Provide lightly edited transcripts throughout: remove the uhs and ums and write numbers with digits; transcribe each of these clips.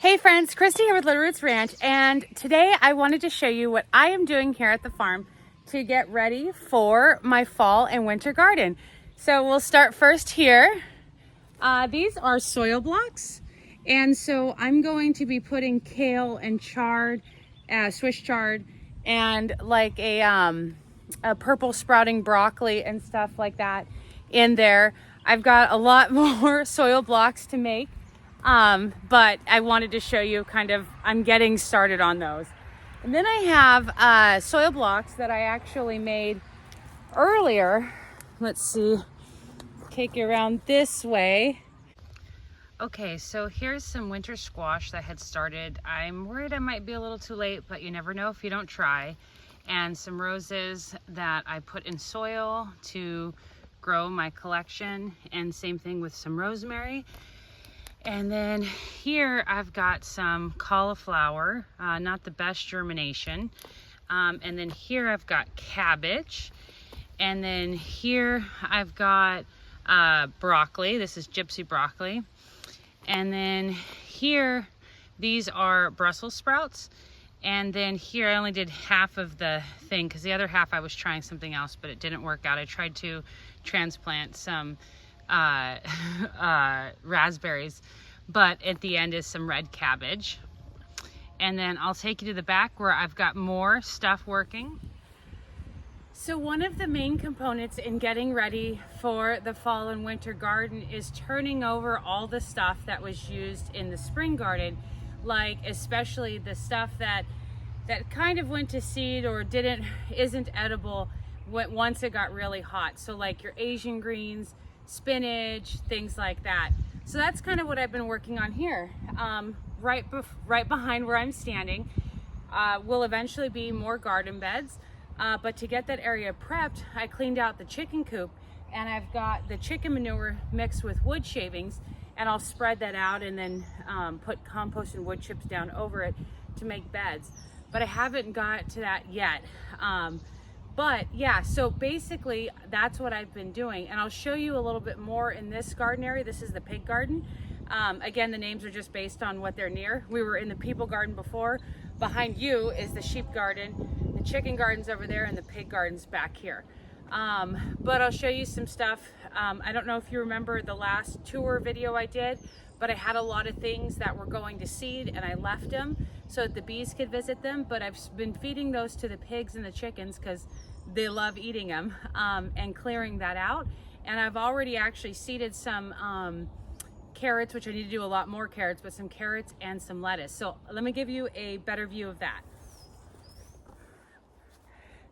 Hey friends, Christy here with Little Roots Ranch, and today I wanted to show you what I am doing here at the farm to get ready for my fall and winter garden. So we'll start first here. These are soil blocks, and so I'm going to be putting kale and chard, Swiss chard, and like a purple sprouting broccoli and stuff like that in there. I've got a lot more soil blocks to make. But I wanted to show you I'm getting started on those. And then I have soil blocks that I actually made earlier. Let's see, take you around this way. Okay, so here's some winter squash that had started. I'm worried I might be a little too late, but you never know if you don't try. And some roses that I put in soil to grow my collection, and same thing with some rosemary. And then here I've got some cauliflower, not the best germination. And then here I've got cabbage. And then here I've got broccoli. This is gypsy broccoli. And then here, these are Brussels sprouts. And then here I only did half of the thing because the other half I was trying something else, but it didn't work out. I tried to transplant some raspberries, but at the end is some red cabbage. And then I'll take you to the back where I've got more stuff working. So one of the main components in getting ready for the fall and winter garden is turning over all the stuff that was used in the spring garden, like especially the stuff that kind of went to seed or isn't edible once it got really hot. So like your Asian greens, spinach, things like that. So that's kind of what I've been working on here. Right behind where I'm standing will eventually be more garden beds. But to get that area prepped, I cleaned out the chicken coop, and I've got the chicken manure mixed with wood shavings, and I'll spread that out and then put compost and wood chips down over it to make beds. But I haven't got to that yet. But yeah, so basically that's what I've been doing, and I'll show you a little bit more in this garden area. This is the pig garden. Again, the names are just based on what they're near. We were in the people garden before. Behind you is the sheep garden, the chicken garden's over there, and the pig garden's back here. But I'll show you some stuff. I don't know if you remember the last tour video I did, but I had a lot of things that were going to seed and I left them so that the bees could visit them. But I've been feeding those to the pigs and the chickens because they love eating them, and clearing that out. And I've already actually seeded some carrots, which I need to do a lot more carrots, but some carrots and some lettuce. So let me give you a better view of that.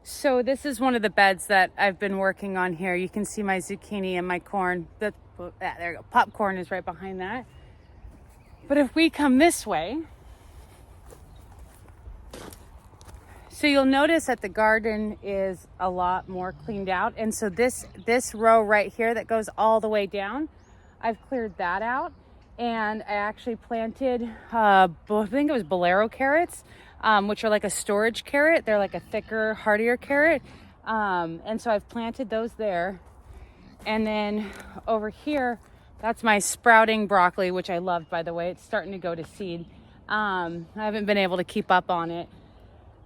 So this is one of the beds that I've been working on here. You can see my zucchini and my corn. There you go. Popcorn is right behind that. But if we come this way, so you'll notice that the garden is a lot more cleaned out. And so this row right here that goes all the way down, I've cleared that out. And I actually planted, I think it was bolero carrots, which are like a storage carrot. They're like a thicker, hardier carrot. And so I've planted those there. And then over here, that's my sprouting broccoli, which I loved, by the way. It's starting to go to seed. I haven't been able to keep up on it,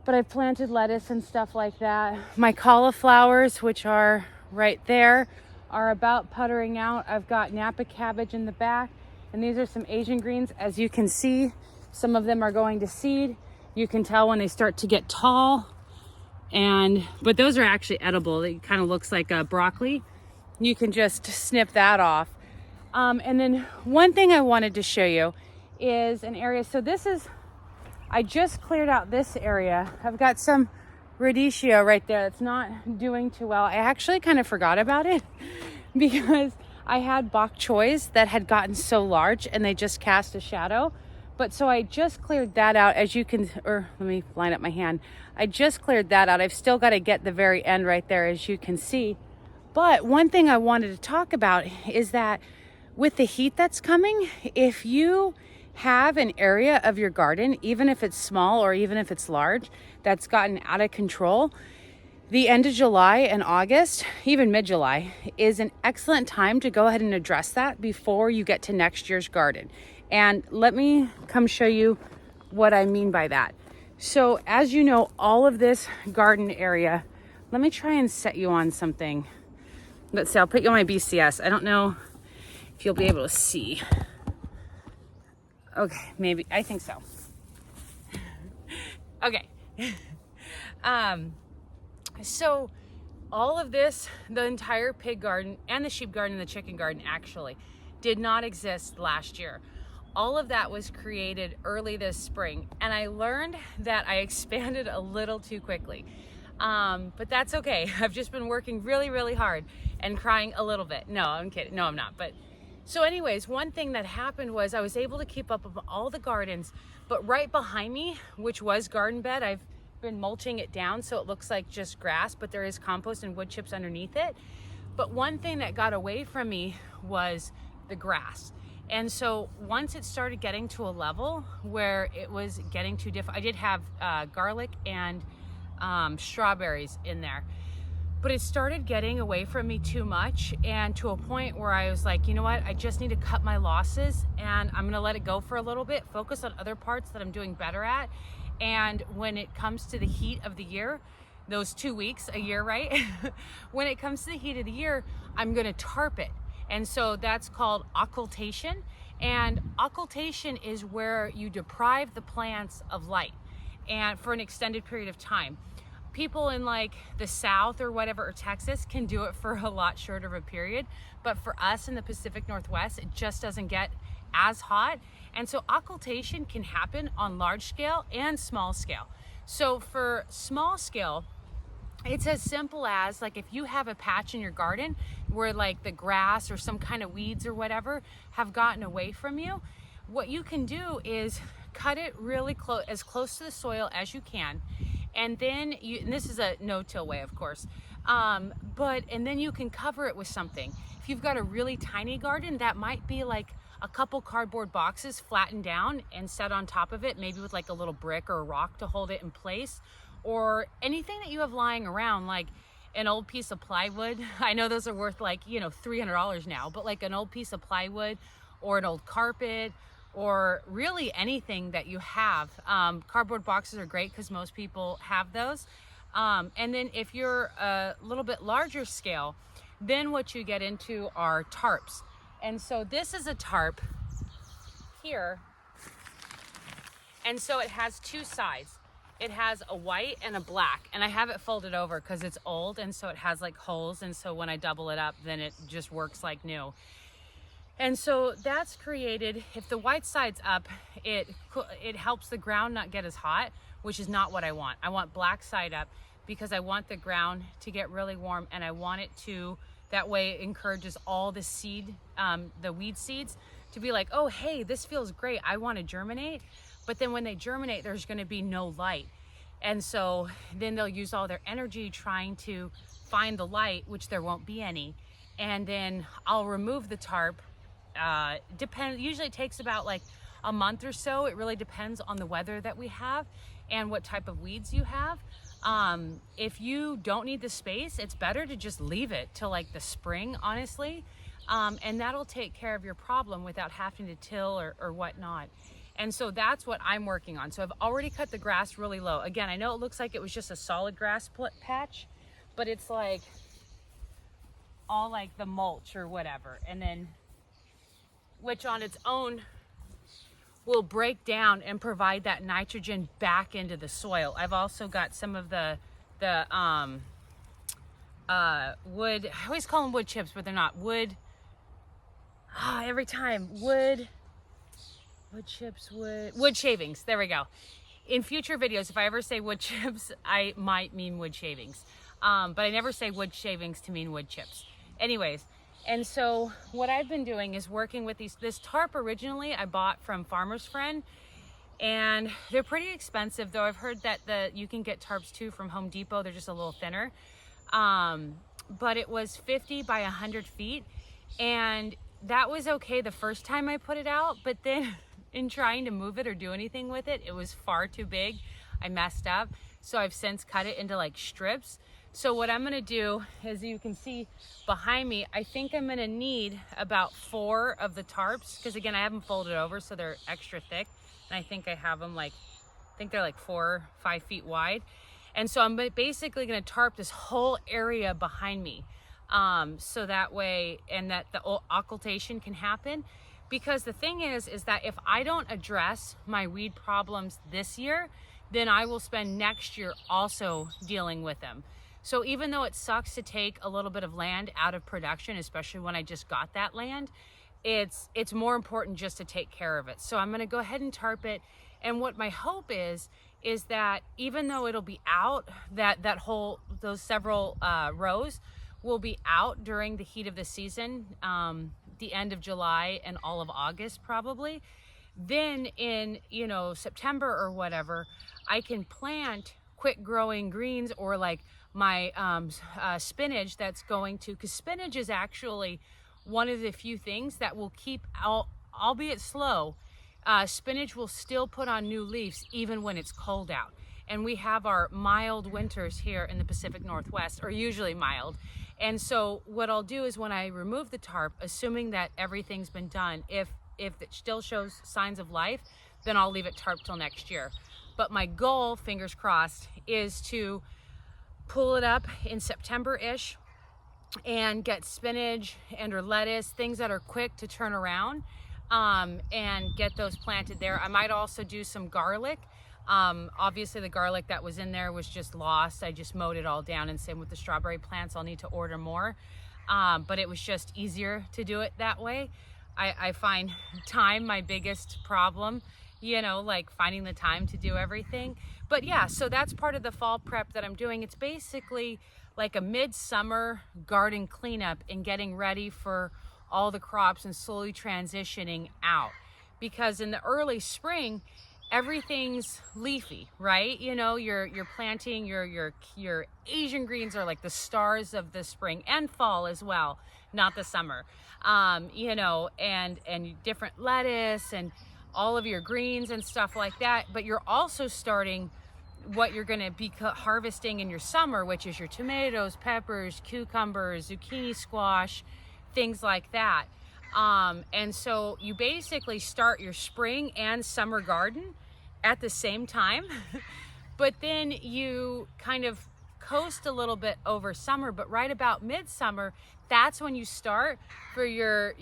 but I've planted lettuce and stuff like that. My cauliflowers, which are right there, are about puttering out. I've got Napa cabbage in the back, and these are some Asian greens. As you can see, some of them are going to seed. You can tell when they start to get tall, but those are actually edible. It kind of looks like a broccoli. You can just snip that off. And then one thing I wanted to show you is an area. So I just cleared out this area. I've got some radicchio right there that's not doing too well. I actually kind of forgot about it because I had bok choys that had gotten so large and they just cast a shadow. But so I just cleared that out, as you can, or let me line up my hand. I just cleared that out. I've still got to get the very end right there, as you can see. But one thing I wanted to talk about is that with the heat that's coming, if you have an area of your garden, even if it's small or even if it's large, that's gotten out of control, the end of July and August, even mid-July, is an excellent time to go ahead and address that before you get to next year's garden. And let me come show you what I mean by that. So as you know, all of this garden area, let me try and set you on something. Let's see, I'll put you on my BCS. I don't know if you'll be able to see. Okay, maybe, I think so. Okay. So all of this, the entire pig garden and the sheep garden and the chicken garden actually did not exist last year. All of that was created early this spring, and I learned that I expanded a little too quickly. But that's okay. I've just been working really, really hard and crying a little bit. No, I'm kidding. No, I'm not. But so anyways, one thing that happened was I was able to keep up with all the gardens, but right behind me, which was garden bed, I've been mulching it down so it looks like just grass, but there is compost and wood chips underneath it. But one thing that got away from me was the grass. And so once it started getting to a level where it was getting too difficult, I did have garlic and strawberries in there, but it started getting away from me too much, and to a point where I was like, you know what, I just need to cut my losses and I'm gonna let it go for a little bit, focus on other parts that I'm doing better at. And when it comes to the heat of the year, those 2 weeks a year, right? When it comes to the heat of the year, I'm gonna tarp it. And so that's called occultation. And occultation is where you deprive the plants of light and for an extended period of time. People in like the South or whatever, or Texas, can do it for a lot shorter of a period. But for us in the Pacific Northwest, it just doesn't get as hot. And so occultation can happen on large scale and small scale. So for small scale, it's as simple as, like, if you have a patch in your garden where like the grass or some kind of weeds or whatever have gotten away from you, what you can do is cut it really close, as close to the soil as you can. And then and this is a no-till way, of course, and then you can cover it with something. If you've got a really tiny garden, that might be like a couple cardboard boxes flattened down and set on top of it, maybe with like a little brick or a rock to hold it in place, or anything that you have lying around, like an old piece of plywood. I know those are worth like, you know, $300 now, but like an old piece of plywood or an old carpet, or really anything that you have. Cardboard boxes are great because most people have those. And then if you're a little bit larger scale, then what you get into are tarps. And so this is a tarp here. And so it has two sides. It has a white and a black, and I have it folded over because it's old, and so it has like holes, and so when I double it up, then it just works like new. And so that's created, if the white side's up, it helps the ground not get as hot, which is not what I want. I want black side up because I want the ground to get really warm, and I want it to, that way it encourages all the seed, the weed seeds to be like, oh, hey, this feels great, I want to germinate. But then when they germinate, there's going to be no light. And so then they'll use all their energy trying to find the light, which there won't be any. And then I'll remove the tarp. Usually it takes about like a month or so. It really depends on the weather that we have and what type of weeds you have. If you don't need the space, it's better to just leave it till like the spring, honestly. And that'll take care of your problem without having to till or whatnot. And so that's what I'm working on. So I've already cut the grass really low. Again, I know it looks like it was just a solid grass patch, but it's like all like the mulch or whatever. And then, which on its own will break down and provide that nitrogen back into the soil. I've also got some of the wood, I always call them wood chips, but they're not. Wood shavings. There we go. In future videos, if I ever say wood chips, I might mean wood shavings. But I never say wood shavings to mean wood chips. Anyways, and so what I've been doing is working with this tarp. Originally I bought from Farmer's Friend, and they're pretty expensive, though I've heard that you can get tarps too from Home Depot. They're just a little thinner. But it was 50 by 100 feet, and that was okay the first time I put it out, but then in trying to move it or do anything with it, it was far too big. I messed up. So I've since cut it into like strips. So what I'm gonna do, as you can see behind me, I think I'm gonna need about 4 of the tarps, because again, I have them folded over so they're extra thick. And I think I have them like, I think they're like 4 or 5 feet wide. And so I'm basically gonna tarp this whole area behind me. So that way, and that the occultation can happen. Because the thing is that if I don't address my weed problems this year, then I will spend next year also dealing with them. So even though it sucks to take a little bit of land out of production, especially when I just got that land, it's more important just to take care of it. So I'm gonna go ahead and tarp it. And what my hope is that even though it'll be out, those several rows will be out during the heat of the season, the end of July and all of August probably. Then in, you know, September or whatever, I can plant quick growing greens, or like my spinach that's going to, because spinach is actually one of the few things that will keep out, albeit slow, spinach will still put on new leaves even when it's cold out. And we have our mild winters here in the Pacific Northwest, or usually mild. And so what I'll do is when I remove the tarp, assuming that everything's been done, if it still shows signs of life, then I'll leave it tarped till next year. But my goal, fingers crossed, is to pull it up in September-ish and get spinach and or lettuce, things that are quick to turn around, and get those planted there. I might also do some garlic. Obviously the garlic that was in there was just lost. I just mowed it all down, and same with the strawberry plants. I'll need to order more, but it was just easier to do it that way. I find time my biggest problem, you know, like finding the time to do everything. But yeah, so that's part of the fall prep that I'm doing. It's basically like a midsummer garden cleanup and getting ready for all the crops and slowly transitioning out. Because in the early spring, everything's leafy, right? You know, you're planting your Asian greens are like the stars of the spring and fall as well, not the summer. You know, and different lettuce and all of your greens and stuff like that. But you're also starting what you're going to be harvesting in your summer, which is your tomatoes, peppers, cucumbers, zucchini, squash, things like that. And so you basically start your spring and summer garden at the same time, but then you kind of coast a little bit over summer, but right about midsummer, that's when you start for your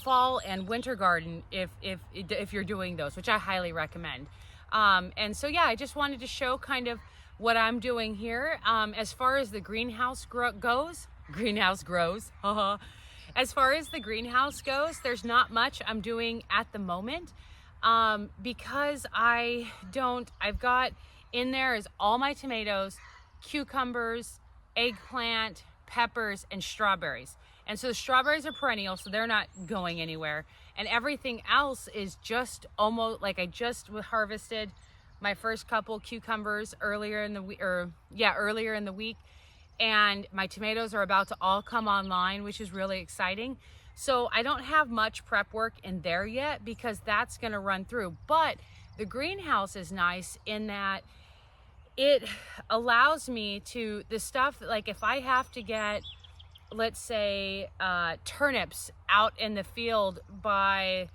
fall and winter garden, if you're doing those, which I highly recommend. And so yeah, I just wanted to show kind of what I'm doing here. As far as the greenhouse grows, as far as the greenhouse goes, there's not much I'm doing at the moment, because I've got in there is all my tomatoes, cucumbers, eggplant, peppers, and strawberries. And so the strawberries are perennial, so they're not going anywhere. And everything else is just almost like I just harvested my first couple cucumbers earlier in the week. And my tomatoes are about to all come online, which is really exciting. So I don't have much prep work in there yet because that's gonna run through. But the greenhouse is nice in that it allows me to, the stuff, like if I have to get, let's say, turnips out in the field by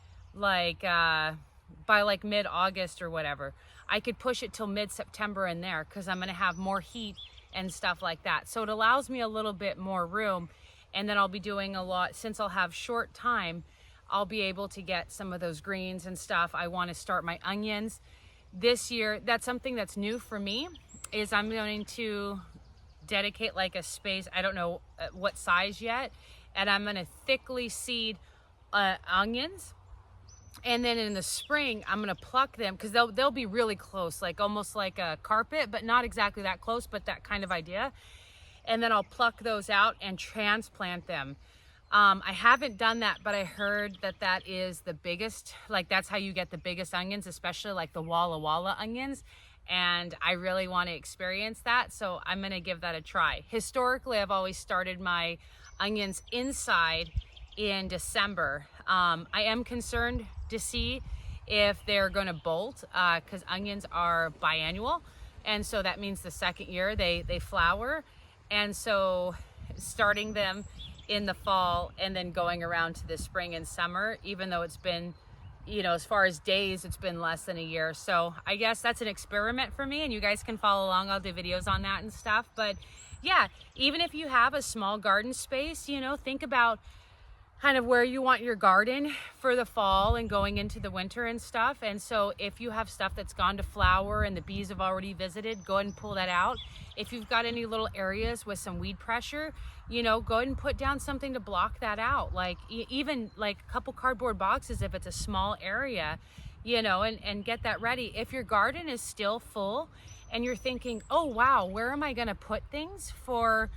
mid-August or whatever, I could push it till mid-September in there because I'm gonna have more heat and stuff like that. So it allows me a little bit more room, and then I'll be doing a lot, since I'll have short time, I'll be able to get some of those greens and stuff. I want to start my onions this year. That's something that's new for me, is I'm going to dedicate like a space, I don't know what size yet, and I'm going to thickly seed onions. And then in the spring, I'm gonna pluck them because they'll be really close, like almost like a carpet, but not exactly that close, but that kind of idea. And then I'll pluck those out and transplant them. I haven't done that, but I heard that is the biggest, like that's how you get the biggest onions, especially like the Walla Walla onions. And I really want to experience that, so I'm gonna give that a try. Historically, I've always started my onions inside in December. I am concerned to see if they're going to bolt because onions are biannual. And so that means the second year they flower. And so starting them in the fall and then going around to the spring and summer, even though it's been, you know, as far as days, it's been less than a year. So I guess that's an experiment for me, and you guys can follow along. I'll do videos on that and stuff. But yeah, even if you have a small garden space, you know, think about kind of where you want your garden for the fall and going into the winter and stuff. And so if you have stuff that's gone to flower and the bees have already visited, go ahead and pull that out. If you've got any little areas with some weed pressure, you know, go ahead and put down something to block that out. Like even like a couple cardboard boxes if it's a small area, you know, and get that ready. If your garden is still full and you're thinking, oh wow, where am I gonna put things for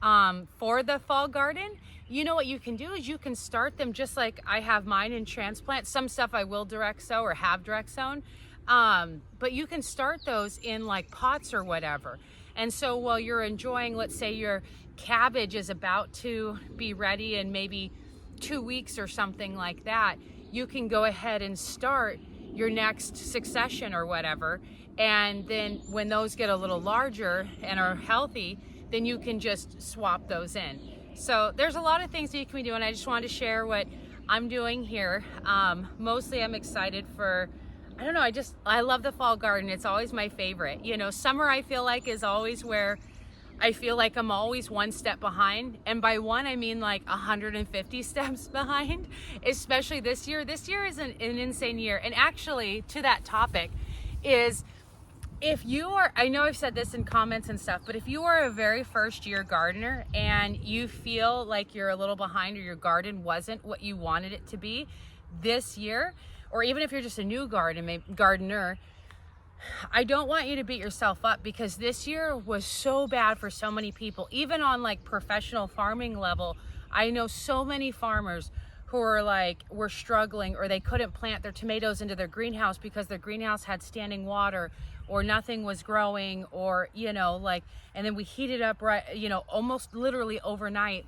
the fall garden? You know what you can do is you can start them just like I have mine in transplant. Some stuff I will direct sow or have direct sown, but you can start those in like pots or whatever. And so while you're enjoying, let's say your cabbage is about to be ready in maybe 2 weeks or something like that, you can go ahead and start your next succession or whatever. And then when those get a little larger and are healthy, then you can just swap those in. So there's a lot of things that you can be doing. I just wanted to share what I'm doing here. Mostly I'm excited for, I don't know, I love the fall garden. It's always my favorite. You know, summer I feel like is always where I feel like I'm always one step behind. And by one, I mean like 150 steps behind, especially this year. This year is an insane year. And actually, to that topic is, if you are, I know I've said this in comments and stuff, but if you are a very first year gardener and you feel like you're a little behind or your garden wasn't what you wanted it to be this year, or even if you're just a new gardener, I don't want you to beat yourself up, because this year was so bad for so many people. Even on like professional farming level, I know so many farmers who were struggling, or they couldn't plant their tomatoes into their greenhouse because their greenhouse had standing water, or nothing was growing, or, you know, like, and then we heated up, right, you know, almost literally overnight,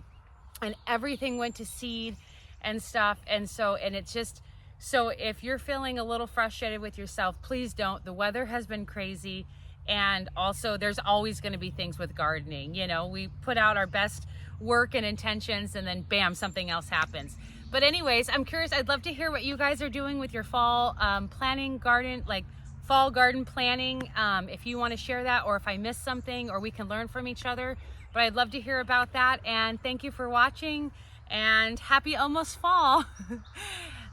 and everything went to seed and stuff. And so, and it's just, so if you're feeling a little frustrated with yourself, please don't. The weather has been crazy. And also there's always going to be things with gardening. You know, we put out our best work and intentions, and then bam, something else happens. But anyways, I'm curious. I'd love to hear what you guys are doing with your fall planning garden, like fall garden planning. If you want to share that, or if I missed something, or we can learn from each other. But I'd love to hear about that. And thank you for watching, and happy almost fall.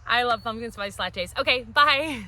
I love pumpkin spice lattes. Okay, bye.